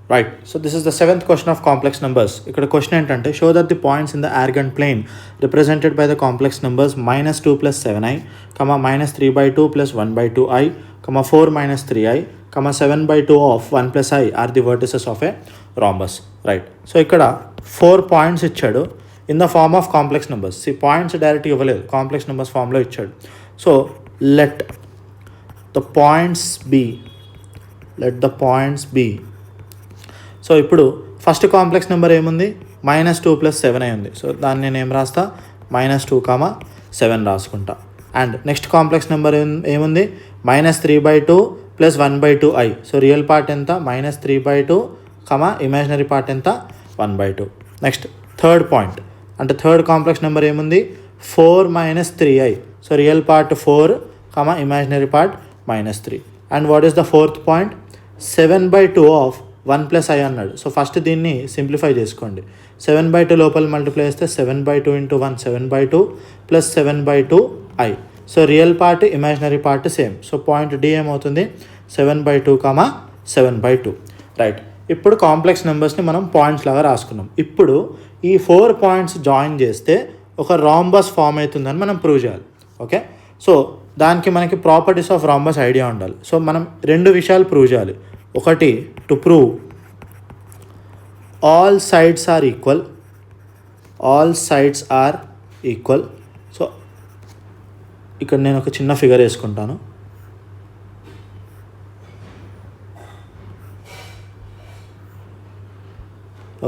Right. So this is the 7th question of complex numbers. ఇక్కడ question ఏంటంటే show that the points in the argand plane represented by the complex numbers -2 plus 7i, -3/2 plus 1/2i, 4 minus 3i, 7/2 of 1 plus i are the vertices of a rhombus. Right. So ఇక్కడ 4 points ఇచ్చాడు in the form of complex numbers. ఈ points డైరెక్ట్గా ఇవ్వలేదు, complex numbers ఫార్మ్లో ఇచ్చాడు. So let the points be. So ఇప్పుడు first complex number ఏముంది, -2 plus 7i ఉంది. సో దాన్ని నేను ఏం రాస్తా, -2, 7 రాసుకుంటా. అండ్ నెక్స్ట్ కాంప్లెక్స్ నెంబర్ ఏముంది, -3/2 plus 1/2i. So real part ఎంత, -3/2, ఇమాజినరీ పార్ట్ ఎంత, 1/2. నెక్స్ట్ థర్డ్ పాయింట్ అంటే థర్డ్ కాంప్లెక్స్ నెంబర్ ఏముంది, 4 minus 3i. So real part 4, imaginary part -3. And what is the fourth point, 7/2 of 1 plus i అన్నాడు. So first దీన్ని simplify చేసుకోండి. 7/2 లోపల multiply చేస్తే 7/2 into 1 7/2 plus 7/2i. So real part imaginary part same. So point D ఏమవుతుంది, 7/2, 7/2. Right. ఇప్పుడు complex నెంబర్స్ని మనం points లాగా రాసుకున్నాం. ఇప్పుడు ఈ 4 పాయింట్స్ జాయిన్ చేస్తే ఒక రాంబస్ ఫామ్ అవుతుందని మనం ప్రూవ్ చేయాలి. ఓకే. సో దానికి మనకి ప్రాపర్టీస్ ఆఫ్ రాంబస్ ఐడియా ఉండాలి. సో మనం 2 విషయాలు ప్రూవ్ చేయాలి. ఒకటి, to prove all sides are equal. So ఇక్కడ నేను ఒక చిన్న ఫిగర్ వేసుకుంటాను.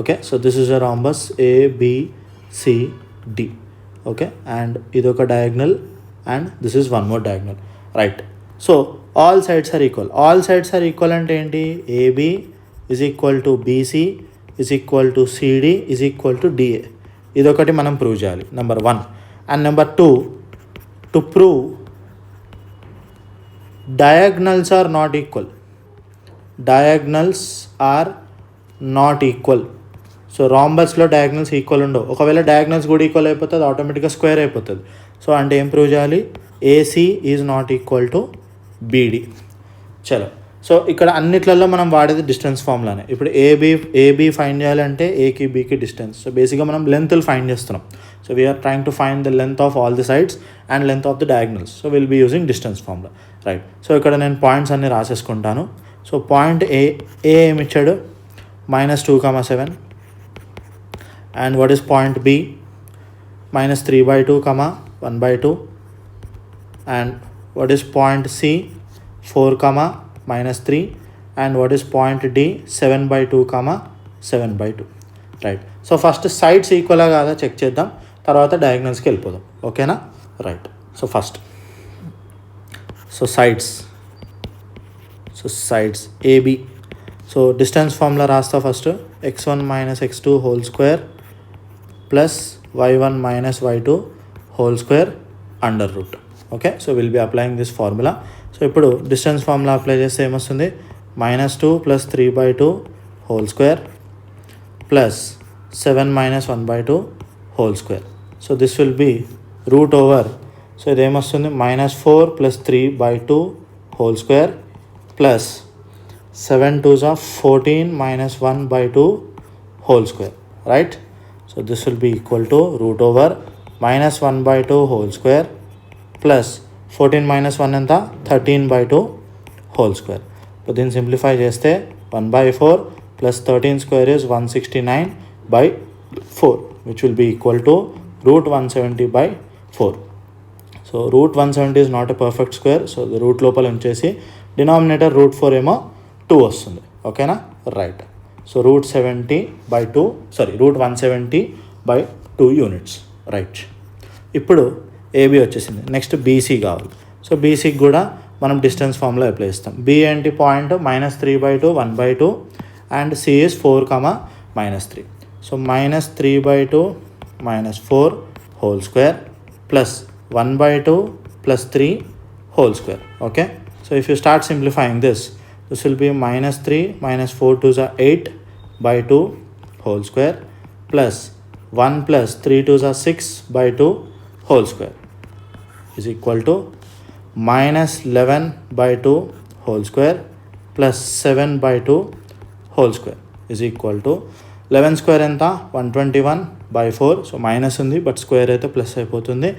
Okay. So this is a rhombus ABCD. Okay. And ఇది ఒక diagonal and this is one more diagonal. Right. So all sides are equal అంటే ఏంటి, AB is equal to BC is equal to CD is equal to DA. ఇదొకటి మనం prove చేయాలి, number 1. And number 2, to prove diagonals are not equal. So రాంబస్లో diagonals equal ఉండవు. ఒకవేళ diagonals కూడా equal అయిపోతే అది ఆటోమేటిక్గా స్క్వేర్ అయిపోతుంది. సో అంటే ఏం ప్రూవ్ చేయాలి, AC is not equal to BD. చలో. సో ఇక్కడ అన్నిట్లలో మనం వాడేది డిస్టెన్స్ ఫార్ములానే. ఇప్పుడు AB ఫైండ్ చేయాలంటే Aకి Bకి డిస్టెన్స్. సో బేసిక్గా మనం లెంత్లు ఫైండ్ చేస్తున్నాం. So we are trying to find the length of all the sides and length of the diagonals. So will be using distance formula. Right. So ఇక్కడ నేను పాయింట్స్ అన్ని రాసేసుకుంటాను. So point ఏ ఏమి ఇచ్చాడు, -2, 7. And what is point B, -3/2, 1/2. And what is point C, 4, -3. and what is point D, 7/2, 7/2. Right. So first sides ఈక్వల్గా కాదా check చేద్దాం, తర్వాత డయాగ్నల్స్కి వెళ్ళిపోదాం. ఓకేనా. Right. So first sides AB. So distance formula రాస్తా first, x1 - x2 whole square plus y1 - y2 whole square under root. Okay. So will be applying this formula. So ఇప్పుడు distance formula apply చేస్తే ఏమొస్తుంది, -2 plus 3/2 whole square plus 7 - 1/2 whole square. So this will be root over. So ఇదేమొస్తుంది, -4 plus 3/2 whole square plus 7 2s are 14 minus 1/2 whole square. Right. So this will be equal to root over -1/2 whole square plus 14 minus 1 ఎంత, 13/2 whole square. So then simplify చేస్తే 1/4 plus 13 square is 169/4, which will be equal to root 170/4. So root 170 is not a perfect square. So the root లోపల ఉంచేసి denominator root 4 ఏమో 2 వస్తుంది. ఓకేనా. Right. So root 170/2 units. Right. ఇప్పుడు AB వచ్చేసింది. Next BC కావాలి. So BCకి కూడా మనం డిస్టెన్స్ ఫార్ములా అప్లై చేస్తాం. B ఏంటి, point -3/2 1/2 and C is 4, -3. So -3/2 -4 whole square plus 1/2 plus 3 whole square. Okay. So if you start simplifying this will be -3 - 4 2s are 8/2 whole square plus 1 plus 3 2s are 6/2 whole square is equal to -11/2 whole square plus 7/2 whole square. Is equal to 11 square ఎంత 121/4. So minus ఉంది but square అయితే plus అయిపోతుంది,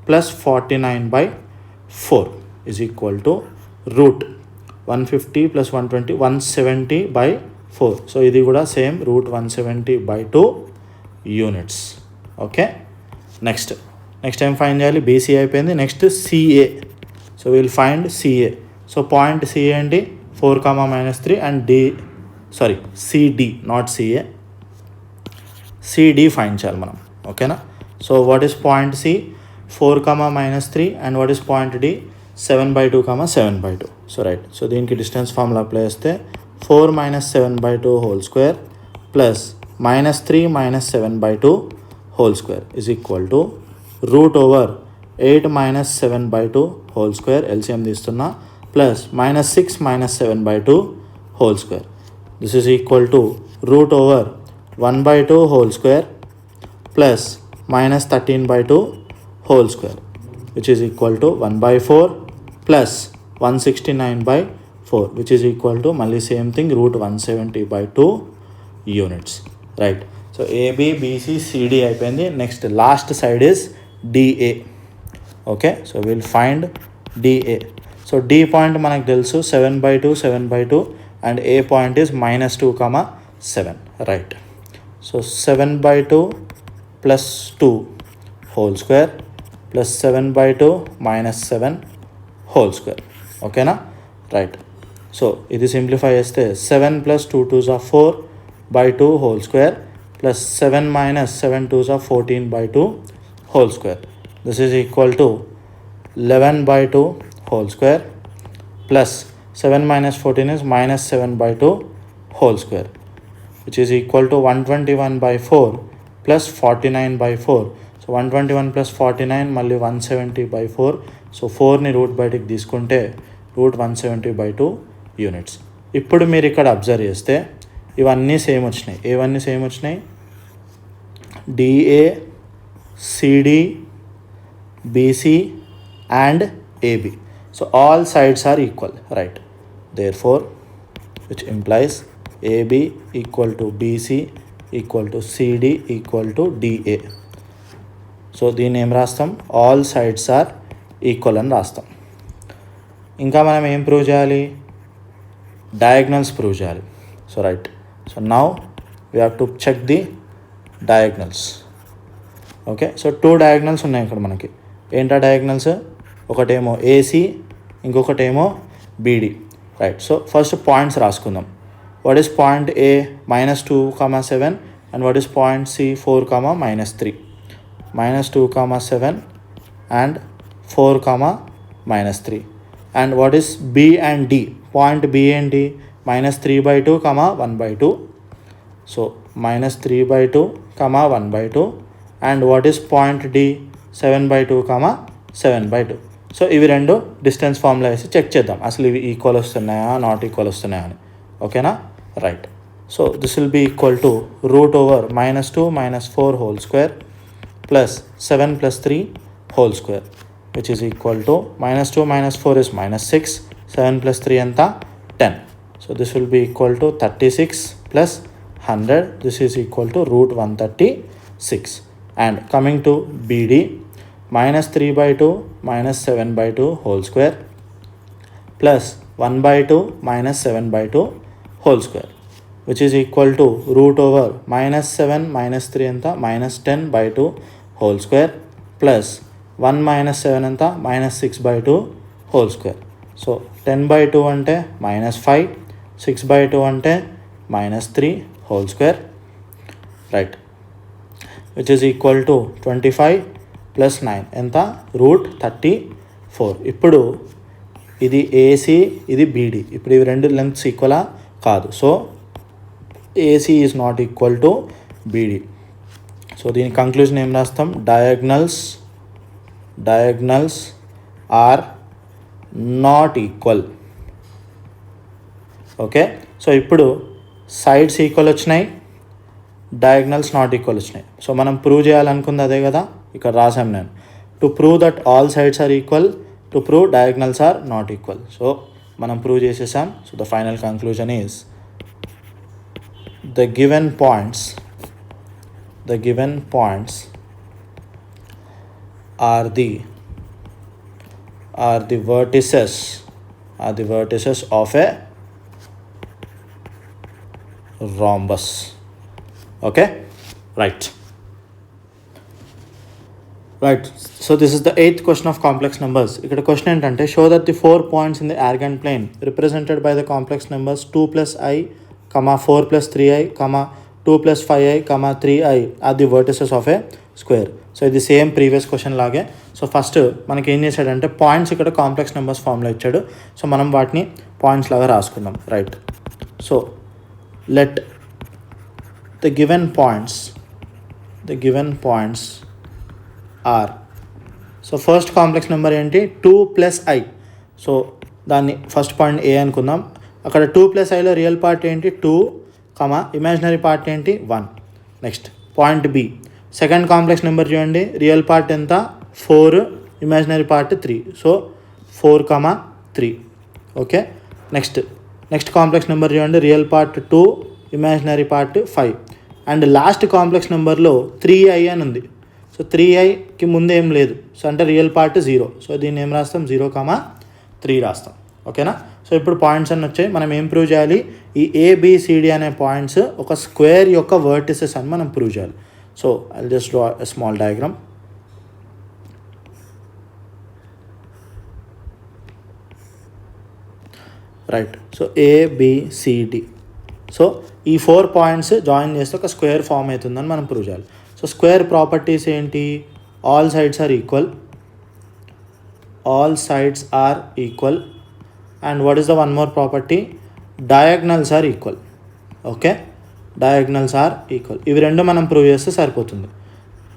plus 49/4 is equal to root 150 + 120 170/4. సో ఇది కూడా same root 170/2 units. Okay, next ఏం find చేయాలి? BC అయిపోయింది. Next CA. So will find CA. So point CA ఏంటి? 4, -3 and CD, not CA, CD find చేయాలి మనం. ఓకేనా? So what is point C? 4, -3 and what is point D? 7/2, 7/2. So right. So దీనికి distance formula apply చేస్తే 4 - 7/2 whole square plus -3 - 7/2 whole square is equal to root over 8 - 7/2 whole square, LCM తీస్తున్నా, plus -6 - 7/2 whole square. This is equal to root over 1/2 whole square plus -13/2 whole square which is equal to 1/4 plus 169/4 which is equal to మళ్ళీ same thing root 170/2 units. Right. So AB BC CD అయిపోయింది. Next last side is DA. Okay, so will find DA. So D point మనకు తెలుసు 7/2, 7/2 and A point is -2, 7. Right. So 7/2 plus 2 whole square plus 7/2 -7 whole square. ఓకేనా? Right. So ఇది simplify చేస్తే 7 + 2 2s are 4/2 whole square plus 7 - 7 2s are 14/2 whole square. This is equal to 11/2 whole square plus 7 - 14 is -7/2 whole square which is equal to 121/4 plus 49/4. So 121 + 49 మళ్ళీ 170/4. So 4ని route బయటికి తీసుకుంటే route 170/2 units. ఇప్పుడు మీరు ఇక్కడ observe చేస్తే ఇవన్నీ same వచ్చినాయి. ఏవన్నీ సేమ్ వచ్చినాయి? DA, CD, BC and AB. So all sides are equal. Right. Therefore which implies AB equal to BC equal to CD equal to DA. So దీన్ని ఏం రాస్తాం? ఆల్ సైడ్స్ ఆర్ ఈక్వల్ అని రాస్తాం. ఇంకా మనం ఏం prove చేయాలి? Diagonals prove చేయాలి. So right. So now we have to check the diagonals. Okay, so 2 diagonals ఉన్నాయి ఇక్కడ మనకి. ఏంటా డయాగ్నల్స్? ఒకటేమో ఏసీ, ఇంకొకటేమో BD. Right. So first points రాసుకుందాం. What is point A? -2, 7 and what is point C? 4, -3. -2, 7 and 4, -3. And what is B and D? Point B and D -3/2, 1/2. So -3/2, 1/2. And what is point D? 7/2, 7/2. So ఇవి రెండు distance formula వేసి check చేద్దాం అసలు ఇవి equal వస్తున్నాయా not equal వస్తున్నాయా అని. ఓకేనా? Right. So this will be equal to root over -2 - 4 whole square plus 7 + 3 whole square which is equal to -2 - 4 is -6, 7 + 3 ఎంత? 10. So this will be equal to 36 plus 100. This is equal to root 136. And coming to BD, -3/2 - 7/2 whole square plus 1/2 - 7/2 whole square which is equal to root over -7 - 3 ఎంత? -10/2 whole square plus 1 - 7 ఎంత? -6/2 whole square. So 10/2 అంటే -5, 6/2 అంటే -3 whole square. Right. Which is equal to 25 + 9 ఎంత? Route 34. ఇప్పుడు ఇది AC, ఇది బీడీ. ఇప్పుడు ఇవి రెండు లెంగ్త్స్ ఈక్వలా? కాదు. So AC is not equal to BD. So దీని కంక్లూజన్ ఏం రాస్తాం? Diagonals are not equal. Okay, so ఇప్పుడు సైడ్స్ ఈక్వల్ వచ్చినాయి, డయాగ్నల్స్ నాట్ ఈక్వల్ వచ్చినాయి. సో మనం ప్రూవ్ చేయాలనుకుంది అదే కదా, ఇక్కడ రాసాం నేను. To prove that all sides are equal, to prove diagonals are not equal. So మనం ప్రూవ్ చేసేసాం. So the final conclusion is the given points are the vertices of a rhombus. Okay, right. So this is the 8th question of complex numbers. ఇక్కడ question ఏంటంటే show that the 4 points in the argand plane represented by the complex numbers 2 plus I, 4 plus 3I, 2 plus 5I, 3I are the vertices of a square. So ఇది same previous question లాగే. So first మనకి ఏం చేశాడంటే points ఇక్కడ complex numbers ఫామ్లో ఇచ్చాడు. So మనం వాటిని పాయింట్స్ లాగా రాసుకుందాం. Right. So let the given points are, so first complex number ఏంటి 2 plus I. సో దాన్ని ఫస్ట్ పాయింట్ ఏ అనుకుందాం. అక్కడ 2 plus Iలో రియల్ పార్ట్ ఏంటి 2, ఇమాజినరీ పార్ట్ ఏంటి 1. Next point B, second complex number చూడండి, రియల్ పార్ట్ ఎంత 4, imaginary part 3. So 4, 3. Okay. Next complex number చూడండి, real part 2, imaginary part 5. And last complex నెంబర్లో 3I అని ఉంది. సో 3Iకి ముందు ఏం లేదు. సో అంటే రియల్ పార్ట్ 0. సో దీన్ని ఏం రాస్తాం 0, 3 రాస్తాం. ఓకేనా. సో ఇప్పుడు పాయింట్స్ అన్నీ వచ్చాయి. మనం ఏం ప్రూవ్ చేయాలి, ఈ ABCD అనే పాయింట్స్ ఒక స్క్వేర్ యొక్క వర్టిసెస్ అని మనం ప్రూవ్ చేయాలి. So I just draw a small diagram. Right. So ABCD. So ఈ 4 పాయింట్స్ జాయిన్ చేస్తే ఒక స్క్వేర్ ఫామ్ అవుతుందని మనం ప్రూవ్ చేయాలి. సో స్క్వేర్ ప్రాపర్టీస్ ఏంటి, all sides are equal. And what is the one more property, diagonals are equal. Okay, diagonals are equal. ఇవి రెండు మనం ప్రూవ్ చేస్తే సరిపోతుంది.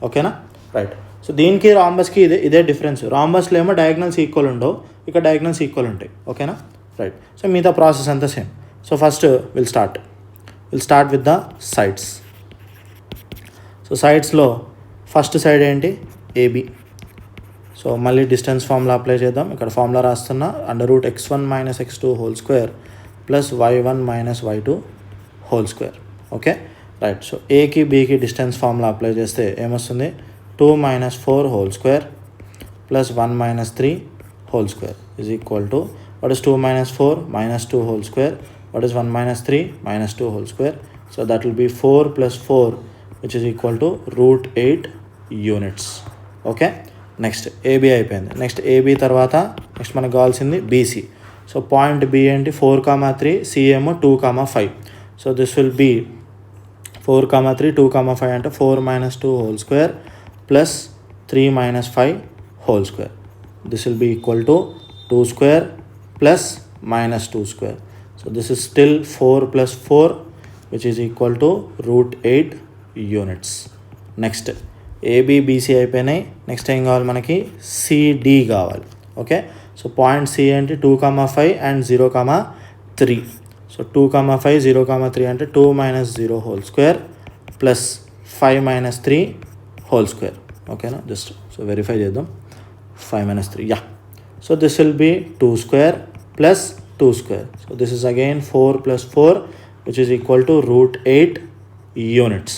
ఓకేనా. రైట్. సో దీనికి రాంబస్కి ఇదే డిఫరెన్స్. రాంబస్లో ఏమో డయాగ్నల్స్ ఈక్వల్ ఉండవు, ఇక్కడ డయాగ్నల్స్ ఈక్వల్ ఉంటాయి. ఓకేనా. రైట్. సో మిగతా ప్రాసెస్ అంతా same. So first will start with the sides. So సైడ్స్లో ఫస్ట్ సైడ్ ఏంటి AB. సో మళ్ళీ డిస్టెన్స్ ఫార్ములా అప్లై చేద్దాం. ఇక్కడ ఫార్ములా రాస్తున్నా, √x1 - x2 whole square plus y1 - y2 whole square. Okay. Right. So ఏకి బీకి డిస్టెన్స్ ఫార్ములా అప్లై చేస్తే ఏమొస్తుంది, 2 - 4 whole square plus 1 - 3 whole square is equal to, what is 2 - 4 - 2 whole square, what is 1 - 3 - 2 whole square. So that will be 4 + 4 which is equal to √8 units. Okay. Next AB అయిపోయింది. Next AB తర్వాత next మనకు కావాల్సింది BC. So point B ఏంటి 4, 3, C ఏమో 2, 5. So this will be 4, 3, 2, 5 అంటే 4 - 2 whole square plus 3 - 5 whole square. This will be equal to 2 square plus -2 square. So this is still 4 + 4 which is equal to √8 units. Next AB BC అయిపోయినాయి. Next ఏం కావాలి మనకి, CD కావాలి. Okay. So point C ఏంటి 2, 5 and 0, 3. So 2, 5, 0, 3 అంటే 2 - 0 whole square plus 5 - 3 whole square. ఓకేనా. Just so verify చేద్దాం. 5 - 3, yeah. So this will be 2 square plus 2 square. So this is again 4 + 4 which is equal to √8 units.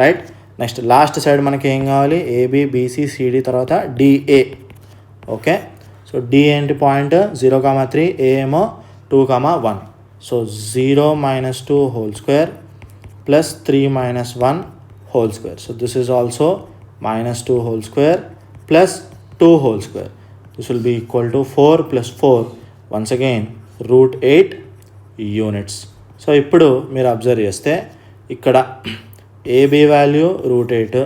Right. Next last side మనకి ఏం కావాలి, AB BC CD తర్వాత DA. Okay. So D ఏంటి point 0, 3, A ఏమో 2, 1. So 0 - 2 whole square plus 3 - 1 whole square. So this is also -2 whole square plus 2 whole square. This will be equal to 4 + 4 once again √8 units. So ఇప్పుడు మీరు observe చేస్తే ఇక్కడ AB value √8,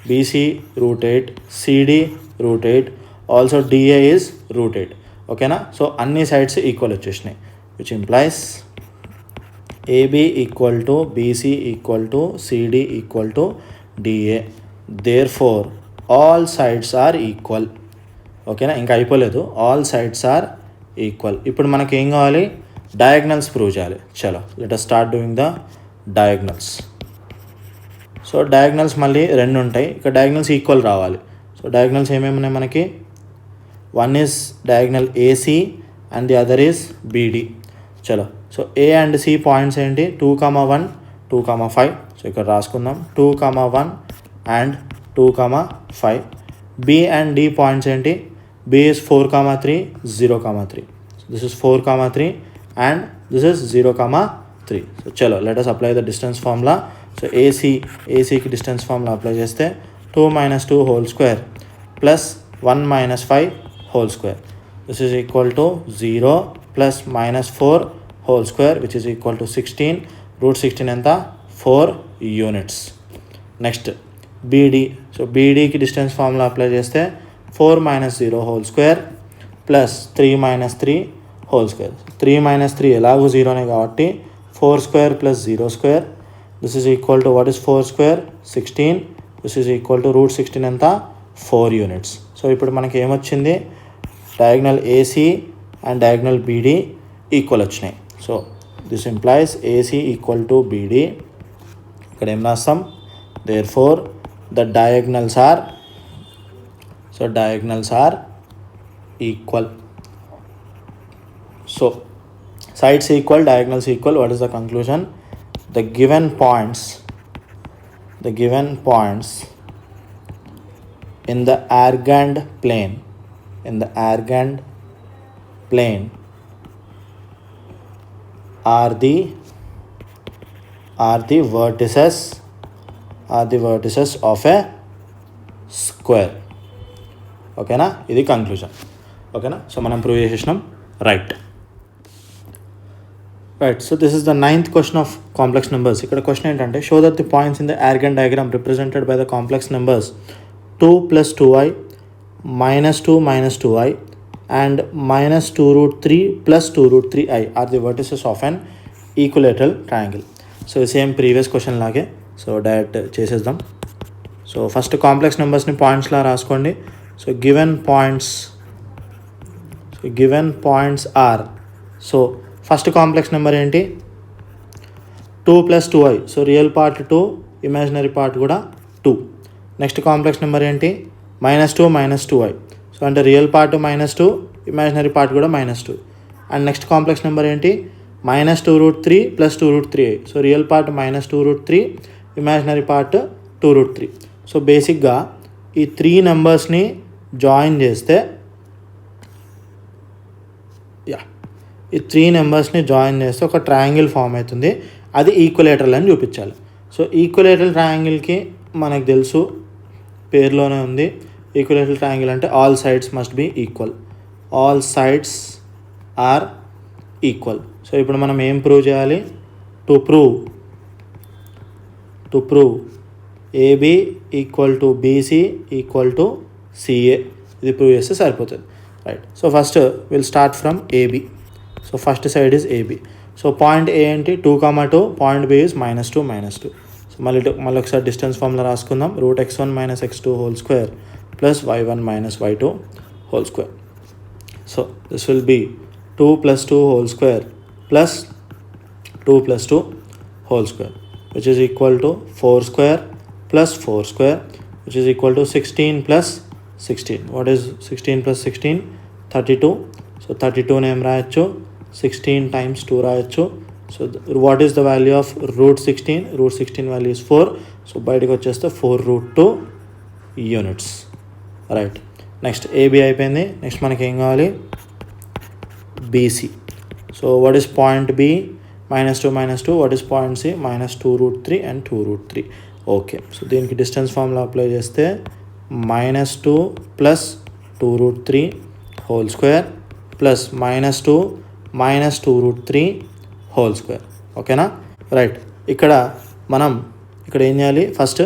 BC √8, CD √8, also DA is √8. ఓకేనా. So అన్ని sides equal వచ్చేసినాయి which implies AB = BC = CD = DA. Therefore all sides are equal. ఓకేనా. ఇంకా అయిపోలేదు, ఆల్ సైడ్స్ ఆర్ ఈక్వల్. ఇప్పుడు మనకి ఏం కావాలి, డయాగ్నల్స్ ప్రూవ్ చేయాలి. చలో let us start doing the diagonals. So diagonals మళ్ళీ 2 ఉంటాయి. ఇక్కడ డయాగ్నల్స్ ఈక్వల్ రావాలి. సో డయాగ్నల్స్ ఏమేమి ఉన్నాయి మనకి, one is diagonal AC and the other is BD. చలో. So A and C points ఏంటి 2, 1, 2,5. సో ఇక్కడ రాసుకుందాం 2,1 and 2,5. B and D points ఏంటి? B is 4,3, 0,3. So this is 4,3 and this is 0,3. So chalo, let us apply the distance formula. So AC కి distance formula apply చేస్తే 2 minus 2 whole square plus 1 minus 5 whole square. This is equal to 0 plus minus 4 whole square which is equal to 16. Root 16 ఎంత? 4 units. Next BD. So BD కి distance formula apply చేస్తే 4 minus 0 whole square plus 3 minus 3 whole square. 3 minus 3 ఎలాగో 0నే కాబట్టి 4 square plus 0 square. This is equal to what is 4 square? 16. This is equal to root 16 ఎంత? 4 units. So ఇప్పుడు మనకి ఏమొచ్చింది? Diagonal AC and diagonal BD equal వచ్చినాయి. So this implies AC equal to BD. ఇక్కడ ఏం రాస్తాం? therefore the diagonals are equal. So sides equal, diagonals equal. What is the conclusion? The given points in the argand plane are the vertices of a square. ఓకేనా? ఇది conclusion. ఓకేనా? So మనం prove చేసేసినాం. Right. So this is the 9th question of complex numbers. ఇక్కడ question ఏంటంటే show that the points in the Argand diagram represented by the complex numbers 2 + 2i -2 - 2i and -2√3 + 2√3i are the vertices of an equilateral triangle. So same previous question లాగే so direct చేసేద్దాం. So first complex నెంబర్స్ని పాయింట్స్లా రాసుకోండి. So given points are. So first complex number ఏంటి? 2 + 2i. So real part 2, imaginary part కూడా 2. Next complex number ఏంటి? -2 - 2i. So అంటే real part -2, imaginary part కూడా -2. అండ్ నెక్స్ట్ కాంప్లెక్స్ నెంబర్ ఏంటి? -2√3 + 2√3i. So real part -2√3, imaginary part 2√3. So బేసిక్గా ఈ 3 నెంబర్స్ని join చేస్తే ఒక ట్రయాంగిల్ ఫామ్ అవుతుంది. అది ఈక్వలేటరల్ అని చూపించాలి. సో ఈక్వలేటరల్ ట్రయాంగిల్కి మనకు తెలుసు, పేరులోనే ఉంది. ఈక్వలేటరల్ ట్రయాంగిల్ అంటే all sides must be equal. All sides are equal. So ఇప్పుడు మనం ఏం ప్రూవ్ చేయాలి? To prove AB = BC = CA. ఇది ప్రూవ్ చేస్తే సరిపోతుంది. Right. So first will start from AB. So first side is AB. So point A ఏంటి? 2,2. Point B is -2 - 2. So మళ్ళీ ఒకసారి distance formula రాసుకుందాం. √x1 - x2 whole square plus y1 - y2 whole square. So this will be 2 + 2 whole square plus 2 + 2 whole square which is equal to 4 square plus 4 square which is equal to 16 plus 16. What is 16 plus 16? 32. So 32 name రాయొచ్చు, 16 times 2 రాయొచ్చు. So what is the value of √16? √16 value is 4. So బయటకు వచ్చేస్తే 4√2 units. Right. Next AB అయిపోయింది. Next మనకి ఏం కావాలి? BC. So what is point B? -2 - 2. What is point C? -2√3 and 2√3. Okay. So దీనికి distance formula apply చేస్తే -2 + 2√3 whole square plus -2 - 2√3 whole square. ఓకేనా? Right. ఇక్కడ ఏం చేయాలి? First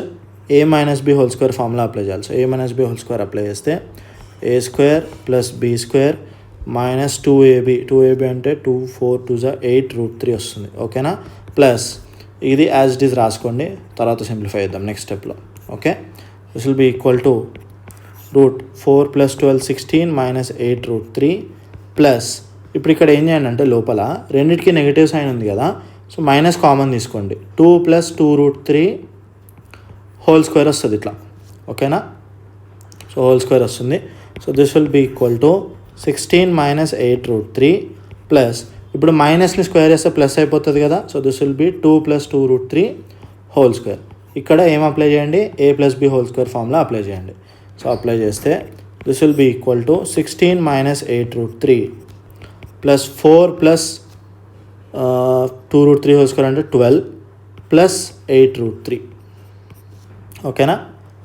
A - B whole square formula apply చేయాలి. So A - B whole square apply చేస్తే A² + B² -2AB. 2AB అంటే 2 4 2 8 √3 వస్తుంది. ఓకేనా? ప్లస్ ఇది యాజ్ ఇట్ ఈస్ రాసుకోండి, తర్వాత సింప్లిఫై చేద్దాం నెక్స్ట్ స్టెప్లో. Okay. This will be equal to √4 + 12 16 - 8 √3 plus ఇప్పుడు ఇక్కడ ఏం చేయండి అంటే లోపల రెండింటికి నెగిటివ్ సైన్ ఉంది కదా, సో మైనస్ కామన్ తీసుకోండి. 2 + 2√3 హోల్ స్క్వేర్ వస్తుంది ఇట్లా. ఓకేనా? సో హోల్ స్క్వేర్ వస్తుంది. So this will be equal to 16 - 8 √3 plus ఇప్పుడు మైనస్ని స్క్వేర్ చేస్తే ప్లస్ అయిపోతుంది కదా. So this will be 2 + 2√3 whole square. ఇక్కడ ఏం అప్లై చేయండి, a + b whole square formula apply చేయండి. సో అప్లై చేస్తే this will be equal to 16 - 8√3 + 4 + 2√3 whole square అంటే 12 + 8√3. ఓకేనా,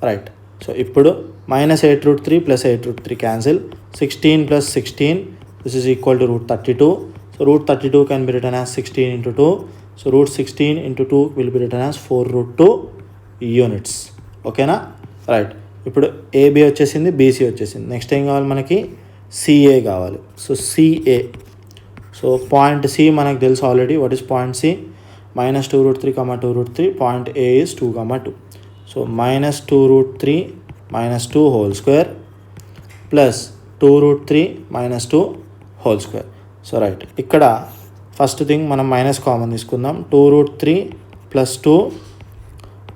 రైట్. సో ఇప్పుడు -8√3 + 8√3 cancel. 16 + 16 this is equal to √32. So √32 can be written as 16 × 2. So √16 × 2 will be written as 4√2 units. ఓకేనా, right. ఇప్పుడు AB వచ్చేసింది, BC వచ్చేసింది. Next ఏం కావాలి మనకి, సిఏ కావాలి. So CA, so point C మనకు తెలుసు already. What is point C? -2√3, 2√3. Point A is 2, 2. So -2√3 - 2 whole square plus 2√3 - 2 whole square. So right, ఇక్కడ ఫస్ట్ థింగ్ మనం మైనస్ కామన్ తీసుకుందాం. 2√3 + 2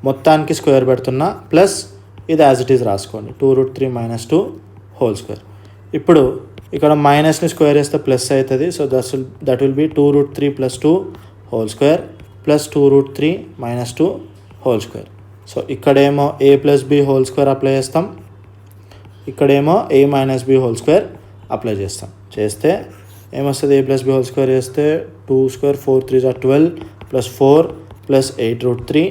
మొత్తానికి స్క్వేర్ పెడుతున్నా, ప్లస్ ఇది యాజ్ ఇట్ ఈజ్ రాసుకోండి, 2√3 - 2 హోల్ స్క్వేర్. ఇప్పుడు ఇక్కడ మైనస్ని స్క్వేర్ చేస్తే ప్లస్ అవుతుంది. So that will be 2√3 + 2 whole square plus 2√3 - 2 whole square. So ఇక్కడేమో a + b whole square apply చేస్తాం, ఇక్కడేమో a - b whole square apply చేస్తాం. చేస్తే ఏమొస్తుంది, a + b హోల్ స్క్వేర్ చేస్తే 2 స్క్వేర్ 4 3 = 12 + 4 + 8√3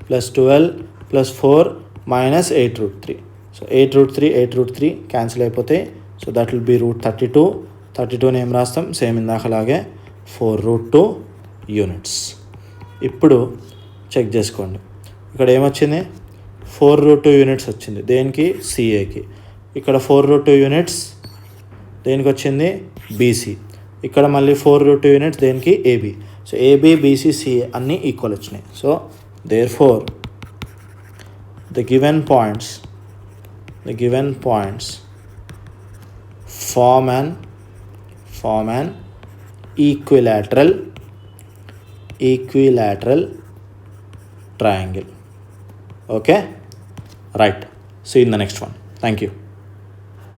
+ 12 + 4 - 8√3. సో 8√3 క్యాన్సిల్ అయిపోతాయి. So that will be √32. 32ని ఏం రాస్తాం, సేమ్ ఇందాకలాగే 4√2 యూనిట్స్. ఇప్పుడు చెక్ చేసుకోండి, ఇక్కడ ఏమొచ్చింది, 4√2 యూనిట్స్ వచ్చింది. దేనికి, సిఏకి. ఇక్కడ 4√2 యూనిట్స్ దేనికి వచ్చింది, బీసీ. ఇక్కడ మళ్ళీ 4√2 యూనిట్స్ దేనికి, AB. So AB, BC, CA అన్నీ ఈక్వల్ వచ్చినాయి. So therefore the given points form an equilateral triangle. Okay, right. See you in the next one. Thank you.